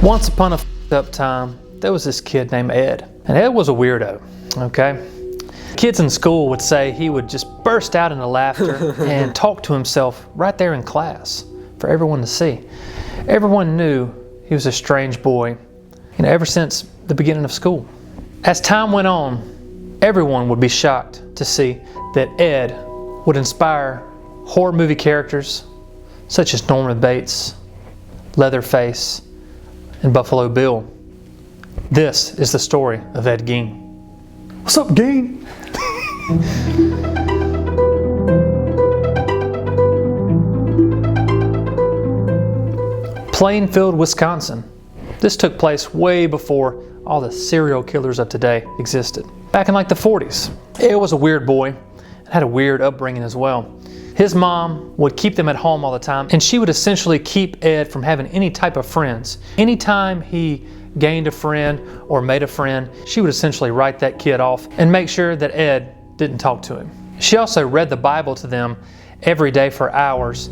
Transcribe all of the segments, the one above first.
Once upon a up time, there was this kid named Ed. And Ed was a weirdo, okay? Kids in school would say he would just burst out into laughter and talk to himself right there in class for everyone to see. Everyone knew he was a strange boy, ever since the beginning of school. As time went on, everyone would be shocked to see that Ed would inspire horror movie characters such as Norman Bates, Leatherface, and Buffalo Bill. This is the story of Ed Gein. What's up, Gein? Plainfield, Wisconsin. This took place way before all the serial killers of today existed. Back in like the 40s. Ed was a weird boy and had a weird upbringing as well. His mom would keep them at home all the time, and she would essentially keep Ed from having any type of friends. Anytime he gained a friend or made a friend, she would essentially write that kid off and make sure that Ed didn't talk to him. She also read the Bible to them every day for hours,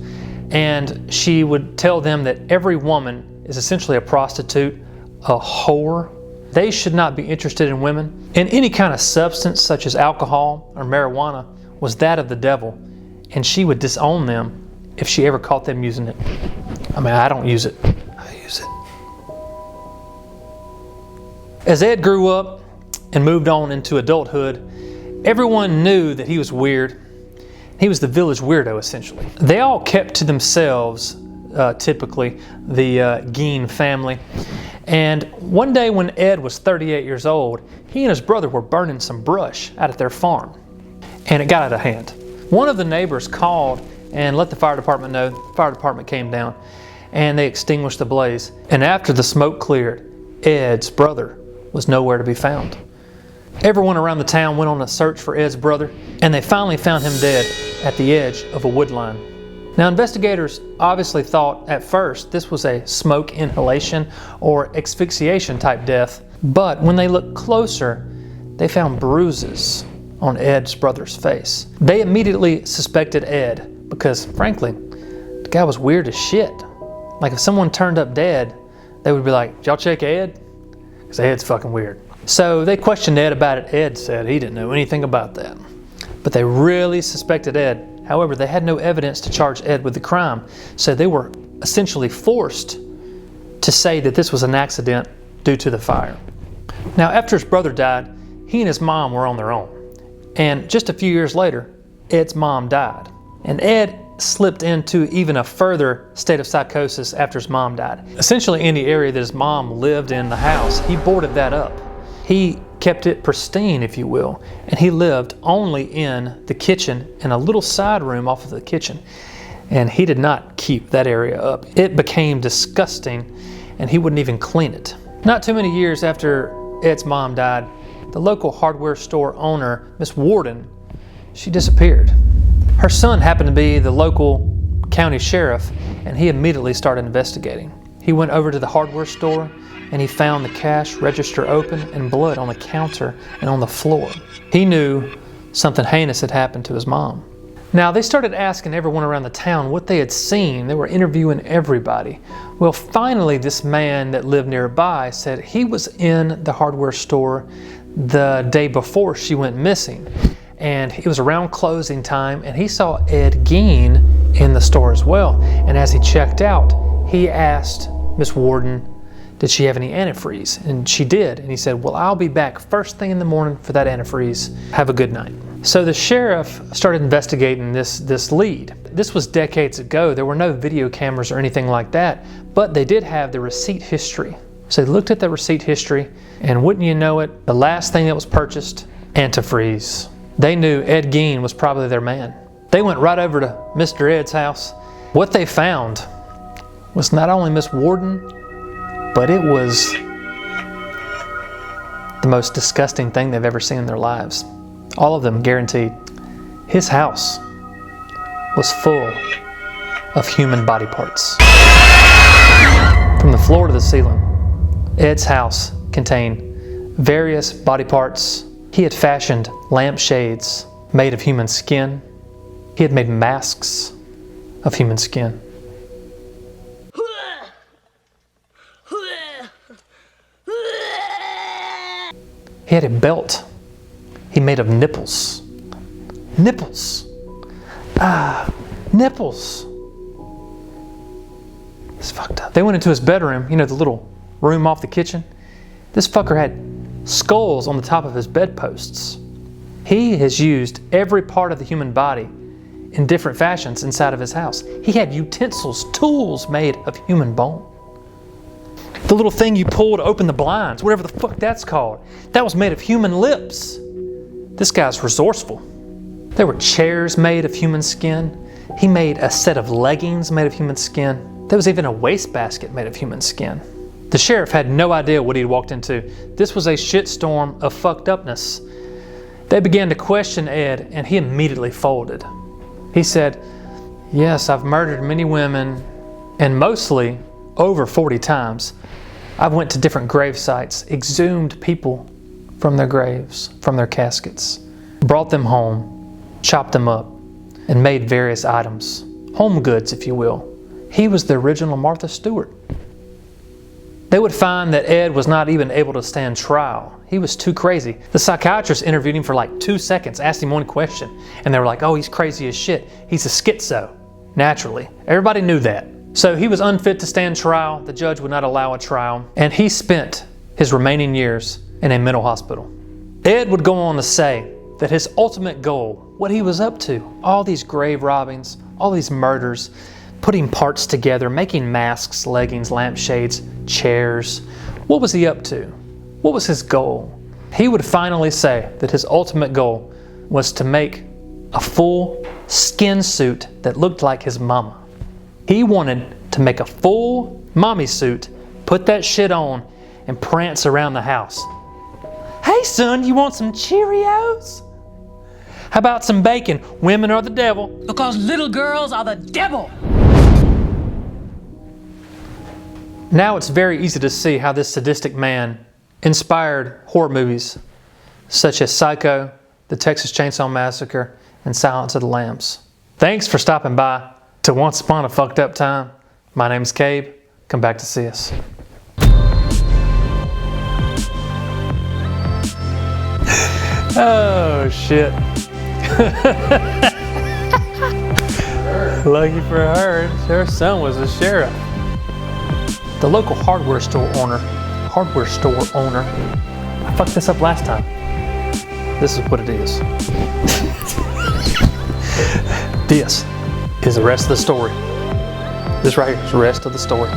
and she would tell them that every woman is essentially a prostitute, a whore. They should not be interested in women. And any kind of substance such as alcohol or marijuana was that of the devil, and she would disown them if she ever caught them using it. I mean, I don't use it. I use it. As Ed grew up and moved on into adulthood, everyone knew that he was weird. He was the village weirdo, essentially. They all kept to themselves, typically, the Gein family. And one day when Ed was 38 years old, he and his brother were burning some brush out at their farm. And it got out of hand. One of the neighbors called and let the fire department know. The fire department came down and they extinguished the blaze. And after the smoke cleared, Ed's brother was nowhere to be found. Everyone around the town went on a search for Ed's brother, and they finally found him dead at the edge of a wood line. Now, investigators obviously thought at first this was a smoke inhalation or asphyxiation type death, but when they looked closer, they found bruises on Ed's brother's face. They immediately suspected Ed because, frankly, the guy was weird as shit. Like, if someone turned up dead, they would be like, "Did y'all check Ed? Because Ed's fucking weird." So they questioned Ed about it. Ed said he didn't know anything about that. But they really suspected Ed. However, they had no evidence to charge Ed with the crime. So they were essentially forced to say that this was an accident due to the fire. Now, after his brother died, he and his mom were on their own. And just a few years later, Ed's mom died. And Ed slipped into even a further state of psychosis after his mom died. Essentially, in the area that his mom lived in, the house, he boarded that up. He kept it pristine, if you will, and he lived only in the kitchen and a little side room off of the kitchen. And he did not keep that area up. It became disgusting, and he wouldn't even clean it. Not too many years after Ed's mom died, the local hardware store owner, Miss Warden, she disappeared. Her son happened to be the local county sheriff, and he immediately started investigating. He went over to the hardware store and he found the cash register open and blood on the counter and on the floor. He knew something heinous had happened to his mom. Now, they started asking everyone around the town what they had seen. They were interviewing everybody. Well, finally, this man that lived nearby said he was in the hardware store the day before she went missing. And it was around closing time, and he saw Ed Gein in the store as well. And as he checked out, he asked Miss Warden, did she have any antifreeze? And she did. And he said, well, I'll be back first thing in the morning for that antifreeze. Have a good night. So the sheriff started investigating this lead. This was decades ago. There were no video cameras or anything like that, but they did have the receipt history. So they looked at the receipt history, and wouldn't you know it, the last thing that was purchased, antifreeze. They knew Ed Gein was probably their man. They went right over to Mr. Ed's house. What they found was not only Miss Warden, but it was the most disgusting thing they've ever seen in their lives. All of them guaranteed. His house was full of human body parts. From the floor to the ceiling, Ed's house contained various body parts. He had fashioned lampshades made of human skin. He had made masks of human skin. He had a belt. He made of nipples. Nipples. Nipples. It's fucked up. They went into his bedroom, you know, the little room off the kitchen. This fucker had skulls on the top of his bedposts. He has used every part of the human body in different fashions inside of his house. He had utensils, tools made of human bone. The little thing you pull to open the blinds, whatever the fuck that's called, that was made of human lips. This guy's resourceful. There were chairs made of human skin. He made a set of leggings made of human skin. There was even a wastebasket made of human skin. The sheriff had no idea what he'd walked into. This was a shitstorm of fucked upness. They began to question Ed, and he immediately folded. He said, "Yes, I've murdered many women, and mostly over 40 times. I've went to different grave sites, exhumed people from their graves, from their caskets, brought them home, chopped them up, and made various items, home goods, if you will." He was the original Martha Stewart. They would find that Ed was not even able to stand trial. He was too crazy. The psychiatrist interviewed him for like 2 seconds, asked him one question, and they were like, "Oh, he's crazy as shit. He's a schizo." Naturally. Everybody knew that. So he was unfit to stand trial. The judge would not allow a trial, and he spent his remaining years in a mental hospital. Ed would go on to say that his ultimate goal, what he was up to, all these grave robbings, all these murders, putting parts together, making masks, leggings, lampshades, chairs. What was he up to? What was his goal? He would finally say that his ultimate goal was to make a full skin suit that looked like his mama. He wanted to make a full mommy suit, put that shit on, and prance around the house. "Hey son, you want some Cheerios? How about some bacon? Women are the devil." Because little girls are the devil. Now it's very easy to see how this sadistic man inspired horror movies such as Psycho, The Texas Chainsaw Massacre, and Silence of the Lambs. Thanks for stopping by to Once Upon a Fucked Up Time. My name's Cabe. Come back to see us. Oh shit. Lucky for her, her son was a sheriff. The local hardware store owner, I fucked this up last time. This is what it is. This is the rest of the story. This right here is the rest of the story.